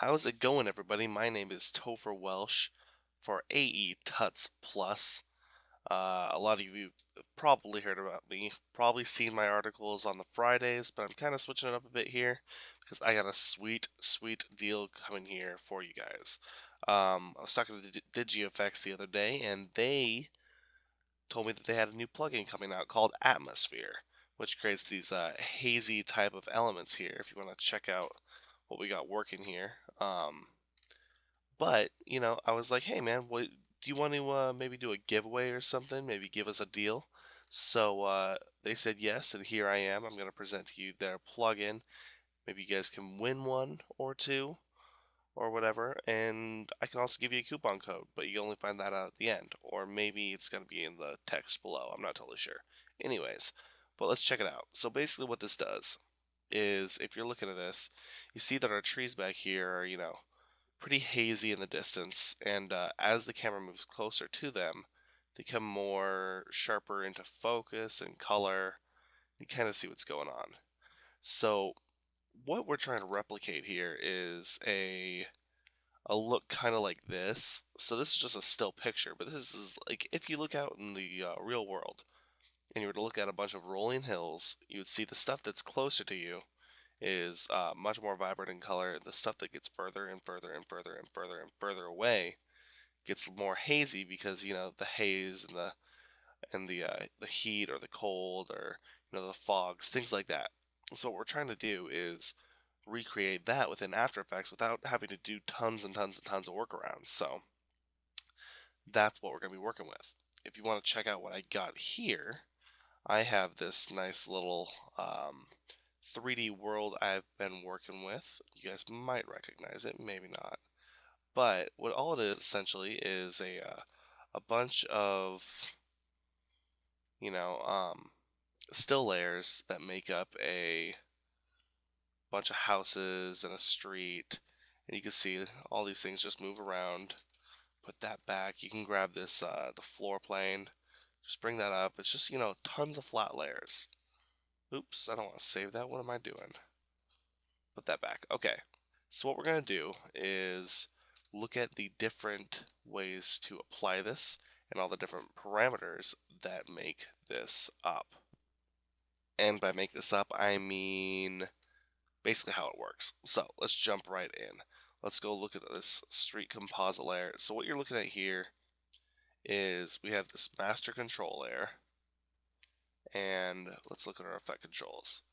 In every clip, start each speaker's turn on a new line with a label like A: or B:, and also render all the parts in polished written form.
A: How's it going, everybody? My name is Topher Welsh for AE Tuts Plus. A lot of you have probably heard about me, probably seen my articles on the Fridays, but I'm kind of switching it up a bit here because I got a sweet, sweet deal coming here for you guys. I was talking to DigiFX the other day, and they told me that they had a new plugin coming out called Atmosphere, which creates these hazy type of elements here. If you want to check out what we got working here. But, I was like, hey man, what do you want to maybe do a giveaway or something? Maybe give us a deal. So they said yes, and here I am. I'm going to present to you their plugin. Maybe you guys can win one or two or whatever, and I can also give you a coupon code, but you only find that out at the end. Or maybe it's going to be in the text below. I'm not totally sure. Anyways, but let's check it out. So basically what this does is if you're looking at this, you see that our trees back here are, pretty hazy in the distance, and as the camera moves closer to them, they become more sharper into focus and color. You kind of see what's going on. So what we're trying to replicate here is a look kind of like this. So this is just a still picture, but this is like if you look out in the real world and you were to look at a bunch of rolling hills, you would see the stuff that's closer to you is much more vibrant in color. The stuff that gets further and further and further and further and further away gets more hazy because the haze and the heat or the cold or the fogs, things like that. So what we're trying to do is recreate that within After Effects without having to do tons and tons and tons of workarounds. So that's what we're going to be working with. If you want to check out what I got here, I have this nice little 3D world I've been working with. You guys might recognize it, maybe not. But what all it is essentially is a bunch of you know still layers that make up a bunch of houses and a street, and you can see all these things just move around. Put that back. You can grab this the floor plane. Just bring that up. It's just tons of flat layers. Oops, I don't want to save that. What am I doing? Put that back. Okay. So what we're going to do is look at the different ways to apply this and all the different parameters that make this up. And by make this up, I mean basically how it works. So let's jump right in. Let's go look at this street composite layer. So what you're looking at here is we have this master control layer, and let's look at our effect controls.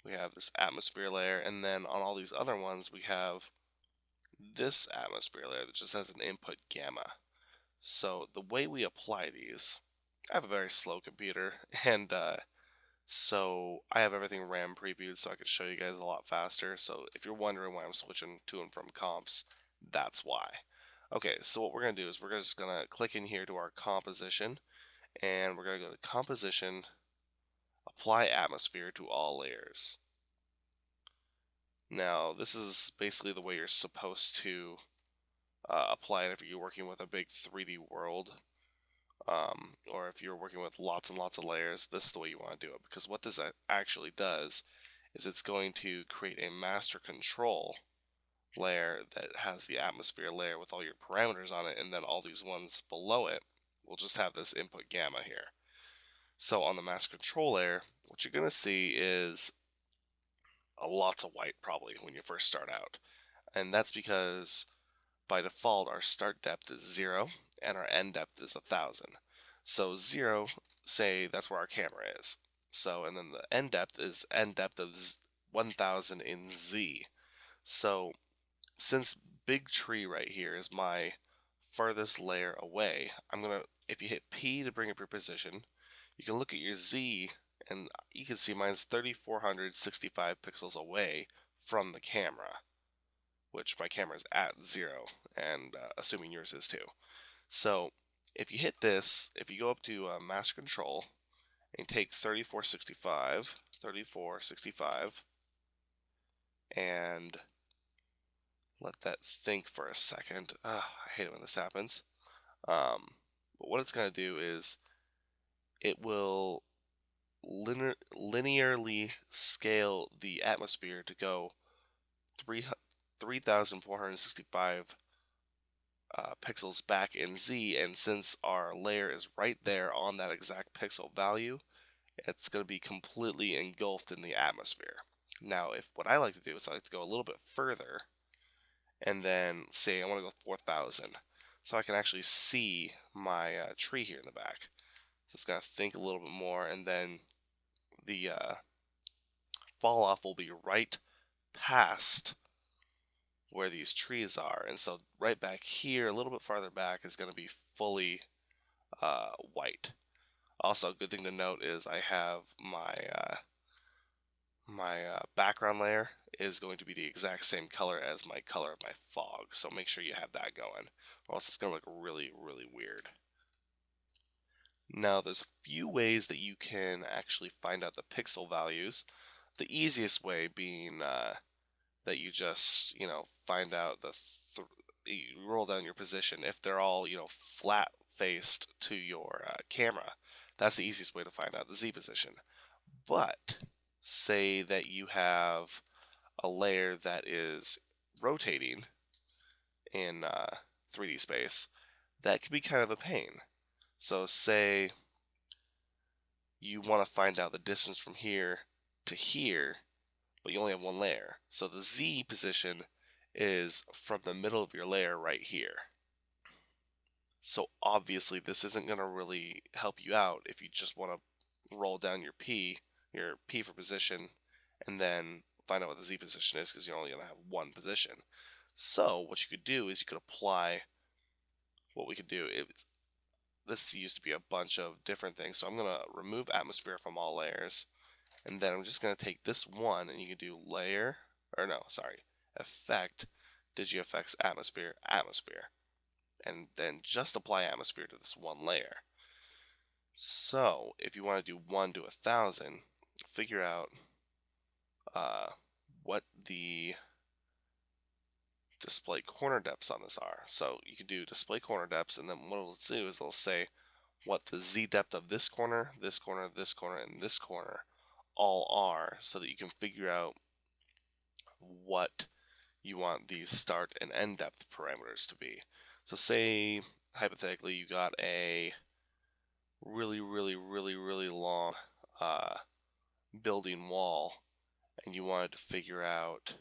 A: We have this atmosphere layer, and then on all these other ones we have this atmosphere layer that just has an input gamma. So the way we apply these, I have a very slow computer, and so I have everything RAM previewed so I could show you guys a lot faster. So if you're wondering why I'm switching to and from comps, that's why. Okay, so what we're going to do is we're just going to click in here to our composition, and we're going to go to composition, apply atmosphere to all layers. Now, this is basically the way you're supposed to apply it if you're working with a big 3D world. Or if you're working with lots and lots of layers, this is the way you want to do it. Because what this actually does is it's going to create a master control layer that has the atmosphere layer with all your parameters on it, and then all these ones below it will just have this input gamma here. So on the master control layer, what you're going to see is lots of white probably when you first start out. And that's because by default our start depth is 0 and our end depth is 1,000. So 0, say that's where our camera is. So, and then the end depth is end depth of 1,000 in Z. So since big tree right here is my farthest layer away, I'm gonna, if you hit P to bring up your position, you can look at your Z and you can see mine's 3,465 pixels away from the camera, which my camera is at 0, and assuming yours is too. So if you hit this, if you go up to master control and take 3465, and let that think for a second. I hate it when this happens. But what it's going to do is it will linearly scale the atmosphere to go 3,465 pixels back in Z, and since our layer is right there on that exact pixel value, it's going to be completely engulfed in the atmosphere. Now, if what I like to do is I like to go a little bit further, and then say I want to go 4,000, so I can actually see my tree here in the back. Just gotta think a little bit more, and then the fall off will be right past where these trees are, and so right back here, a little bit farther back, is going to be fully white. Also, a good thing to note is I have my background layer is going to be the exact same color as my color of my fog, so make sure you have that going, or else it's going to look really, really weird. Now, there's a few ways that you can actually find out the pixel values. The easiest way being that you just, find out you roll down your position. If they're all, flat faced to your camera, that's the easiest way to find out the Z position. But say that you have a layer that is rotating in 3D space, that can be kind of a pain. So say you want to find out the distance from here to here, but you only have one layer. So the Z position is from the middle of your layer right here. So obviously this isn't going to really help you out if you just want to roll down your P for position, and then find out what the Z position is, because you're only going to have one position. So what you could do is you could apply what we could do. This used to be a bunch of different things, so I'm going to remove atmosphere from all layers, and then I'm just going to take this one, and you can do layer, or no, sorry, effect, DigiFX atmosphere, atmosphere, and then just apply atmosphere to this one layer. So if you want to do 1 to 1,000, figure out what the display corner depths on this are. So you can do display corner depths, and then what it'll do is it'll say what the Z depth of this corner, this corner, this corner, and this corner all are, so that you can figure out what you want these start and end depth parameters to be. So say, hypothetically, you got a really, really, really, really long building wall, and you wanted to figure out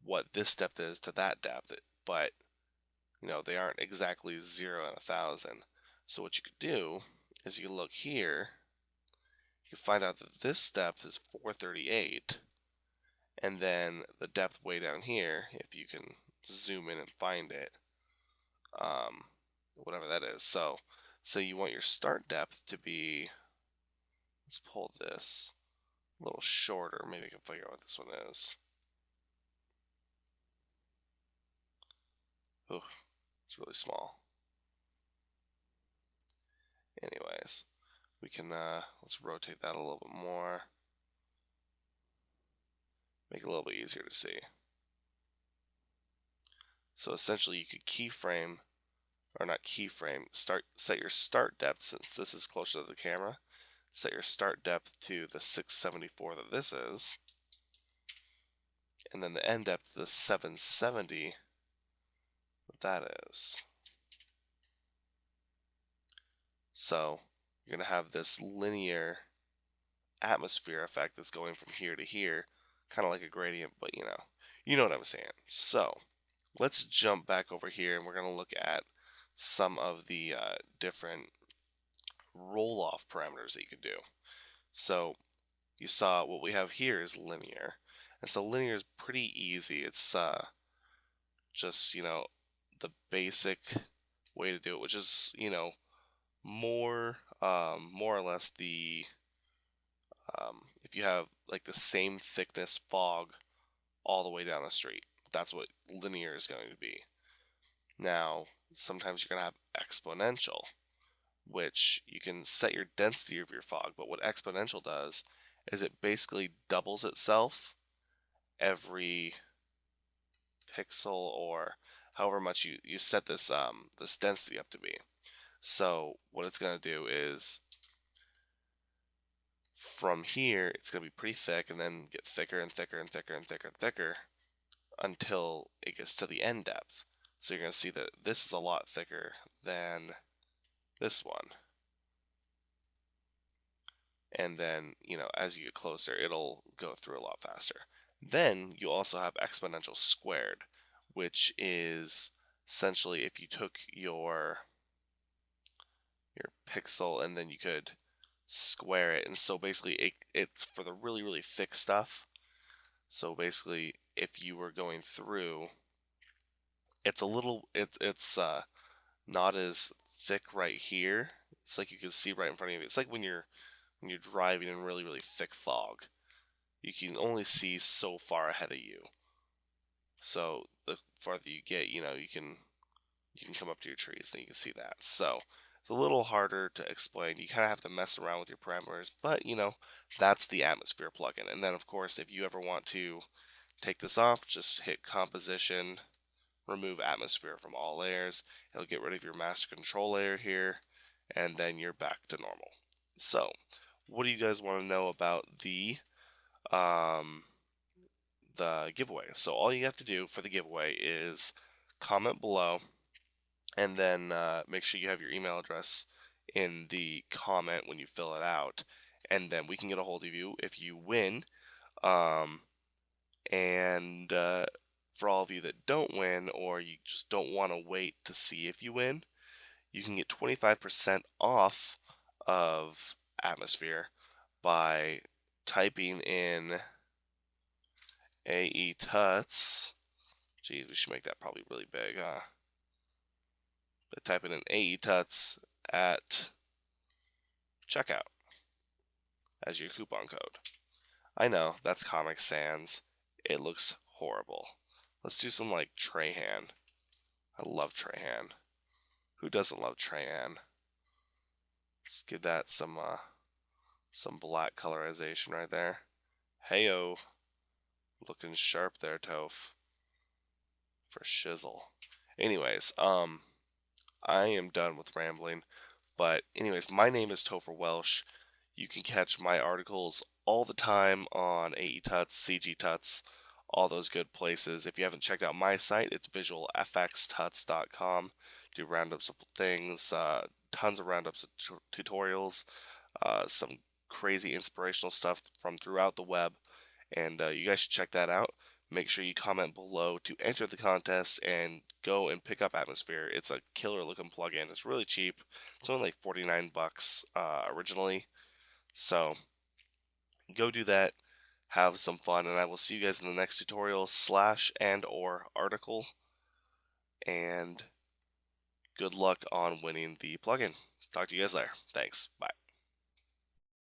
A: what this depth is to that depth, but they aren't exactly 0 and 1,000. So what you could do is you can look here, you can find out that this depth is 438, and then the depth way down here, if you can zoom in and find it, whatever that is. So say you want your start depth to be, let's pull this a little shorter, maybe I can figure out what this one is. Oh, it's really small. Anyways, we can, let's rotate that a little bit more. Make it a little bit easier to see. So essentially you could keyframe, or not keyframe, set your start depth, since this is closer to the camera, set your start depth to the 674 that this is, and then the end depth to the 770 that is. So you're going to have this linear atmosphere effect that's going from here to here, kind of like a gradient, but you know what I'm saying. So let's jump back over here, and we're going to look at some of the different roll-off parameters that you could do. So you saw what we have here is linear, and so linear is pretty easy. It's just the basic way to do it, which is more or less the if you have like the same thickness fog all the way down the street, that's what linear is going to be. Now sometimes you're going to have exponential, which you can set your density of your fog, but what exponential does is it basically doubles itself every pixel, or however much you set this density up to be. So what it's going to do is from here it's going to be pretty thick, and then get thicker and thicker and thicker and thicker and thicker until it gets to the end depth. So you're going to see that this is a lot thicker than this one. And then, as you get closer, it'll go through a lot faster. Then you also have exponential squared, which is essentially if you took your pixel and then you could square it. And so basically it's for the really, really thick stuff. So basically if you were going through, it's not as thick right here. It's like you can see right in front of you. It's like when you're driving in really, really thick fog. You can only see so far ahead of you. So the farther you get, you can come up to your trees and you can see that. So it's a little harder to explain. You kind of have to mess around with your parameters, but that's the atmosphere plugin. And then of course, if you ever want to take this off, just hit composition, remove atmosphere from all layers. It'll get rid of your master control layer here, and then you're back to normal. So, what do you guys want to know about um, the giveaway? So all you have to do for the giveaway is comment below, and then make sure you have your email address in the comment when you fill it out, and then we can get a hold of you if you win. Um, and for all of you that don't win, or you just don't want to wait to see if you win, you can get 25% off of Atmosphere by typing in AE Tuts. Geez, we should make that probably really big, huh? But typing in AE Tuts at checkout as your coupon code. I know, that's Comic Sans. It looks horrible. Let's do some like Trahan. I love Trahan. Who doesn't love Trahan? Let's give that some black colorization right there. Heyo. Looking sharp there, Toph. For shizzle. Anyways, I am done with rambling. But anyways, my name is Topher Welsh. You can catch my articles all the time on AE Tuts, CG Tuts, all those good places. If you haven't checked out my site, it's visualfxtuts.com. Do roundups of things, tons of roundups of tutorials, some crazy inspirational stuff from throughout the web, and you guys should check that out. Make sure you comment below to enter the contest and go and pick up Atmosphere. It's a killer looking plugin. It's really cheap. It's only like 49 bucks originally. So go do that. Have some fun, and I will see you guys in the next tutorial slash and or article. And good luck on winning the plugin. Talk to you guys later. Thanks. Bye.